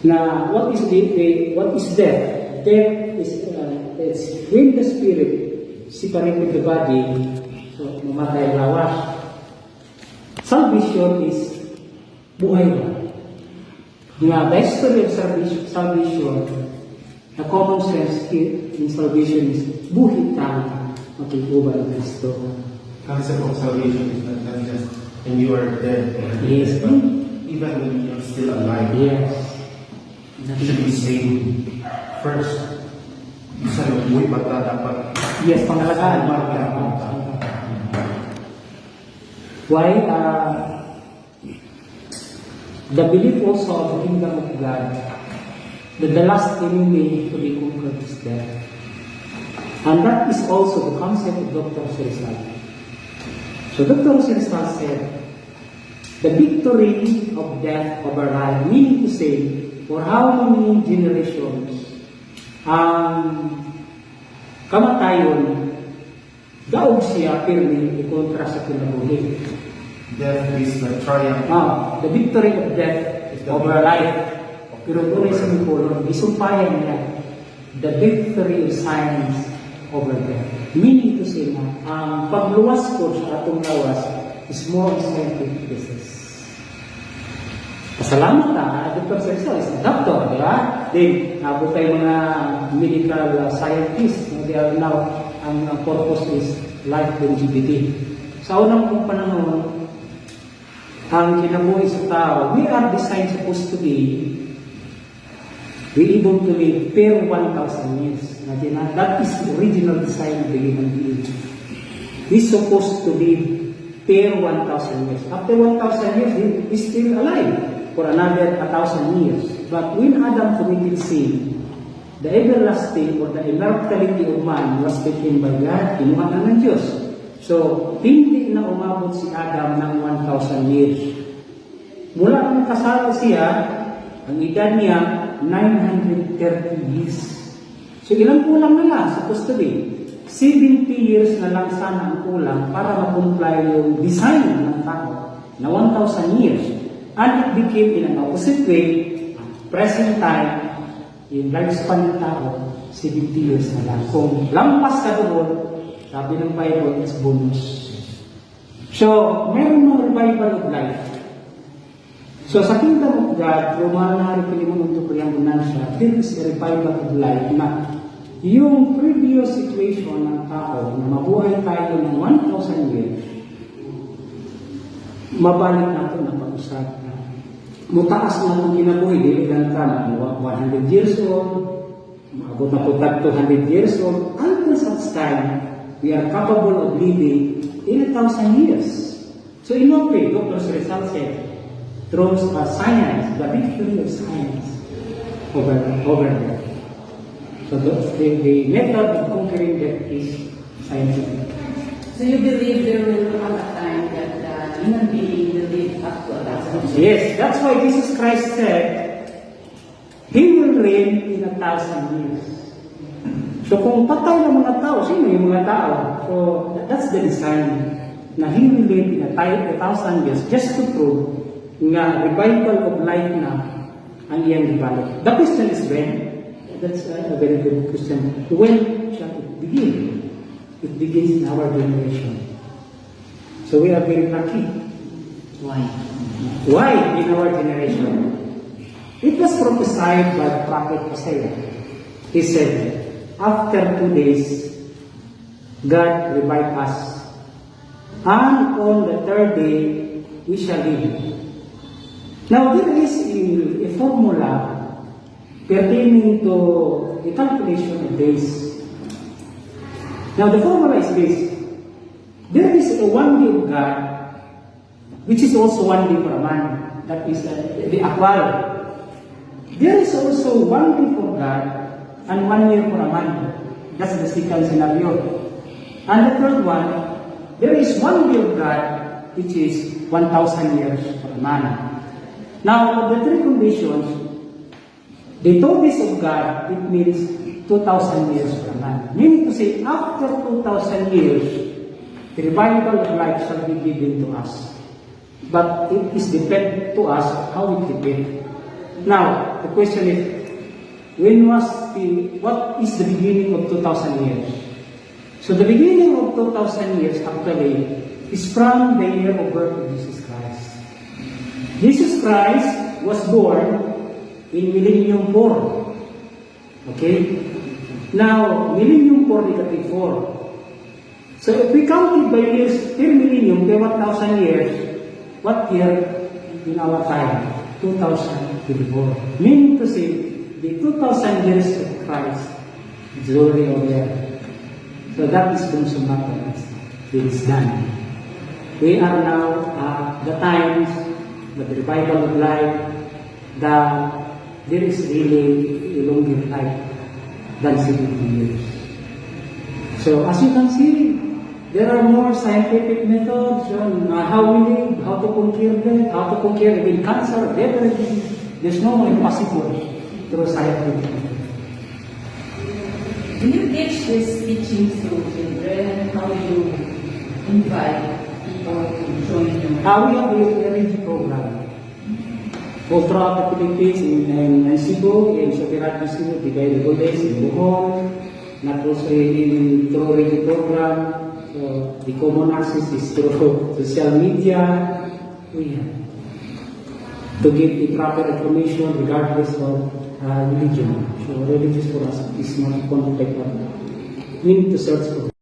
Now, what is death? Death is it's when the spirit separated the body, so mamatay lawas. Salvation is buhay ba? The history of salvation, the common sense here in salvation is buhay tayo magkikuba ng Kristo. Concept of salvation is not just when you are dead, Yes. but even when you are still alive. Yes. You should be saved first. Isa yung buhay bata dapat. Yes, pangalagaan. Why? The belief also of the kingdom of God that the last enemy to be conquered is death. And that is also the concept of Dr. Rizal. So Dr. Rizal said, the victory of death over life, meaning to say, for how many generations kamatayon, daog siya pirmi ikontra sa kinabuhi. Death is the triumph. The victory of death over life. Pero doon ay sa Mipolon, isumpayan niya the victory of science over death. Meaning to say na, ang pagluwas ko sa atong lawas is more scientific basis. Pasalamat na, Dr. Sergio is a doctor, di ba? Then, abot tayo mga medical scientists. They are now, ang purpose is life longevity. Sa unang kong panahon, ang kinabuhi sa tao, we are designed supposed to be able to live per 1,000 years. That is the original design of the human being. We're supposed to live per 1,000 years. After 1,000 years, we're still alive for another 1,000 years. But when Adam committed sin, the everlasting or the immortality of man was taken by God, kinuha na ng Diyos. So, hindi na umabot si Adam ng 1,000 years. Mula nang kasal siya, ang edad niya, 930 years. So, ilang kulang na lang, supposed to be? 70 years na lang sana ang kulang para ma-comply yung design ng tao na 1,000 years. And it became in an opposite way, present time, yung lifespan ng tao, 70 years na lang. Kung lampas ka doon, sabi ng Bible, it's bonus. So, meron ng revival of life. So, sa kingdom of God, Romana, Repilimun, Tukuyamunan siya, there is a revival of life na yung previous situation ng tao na mabuhay tayo ng 1,000 years, mabalik natin na pag-usap. Mutaas na itong kinabuhi, diligan ka na 100 years old, maabot na po 200 years old, until such time, we are capable of living in 1,000 years. So in what way? Dr. Rizal said, through science, the victory of science over death. So the method of conquering death is scientific. So you believe there will come a time that human being will live up to 1,000 years? Yes, that's why Jesus Christ said, He will reign in 1,000 years. So kung patay ng mga tao, sino yung mga tao? So that's the design na He will live in 1,000 years just to prove nga revival of life na ang iyang develop. The question is when? That's a very good question. When shall it begin? It begins in our generation. So we are very lucky. Why? Why in our generation? It was prophesied by the prophet Isaiah. He said, after 2 days, God revived us. And on the 3rd day, we shall live. Now, there is a formula pertaining to the calculation of days. Now, the formula is this. There is a 1 day of God, which is also 1 day for a man. That is the aqual. There is also 1 day for God and 1 year for a man. That's the second scenario. And the third one, there is 1 day of God, which is 1,000 years for a man. Now, of the 3 conditions, the 2 days of God, it means 2,000 years for a man. Meaning to say, after 2,000 years, the revival of life shall be given to us. But it is dependent to us how we keep it. Now, the question is, what is the beginning of 2,000 years? So the beginning of 2,000 years actually is from the year of birth of Jesus Christ. Jesus Christ was born in Millennium 4. Okay? Now, Millennium 4 negative 4. So if we count it by years per millennium, by 1,000 years, what year in our time? 2024. Meaning to say, the 2,000 years of Christ is already over there. So that is consummated. It is done. We are now at the times, the revival of life, that there is really a longer life than 70 years. So as you can see, there are more scientific methods on how we live, how to conquer death, how to conquer even cancer, everything. There's no impossible through scientific method. Do you teach these teachings to children? How do you invite people to join you? We have a RNG program. All throughout the Philippines, in Cebu, in Soberano Cebu, Tigay Ligoles, in Bohol, not also in through radio program. So the common access is through social media. We have to give the proper information regardless of religion. So religious for us is not contact. We need to search for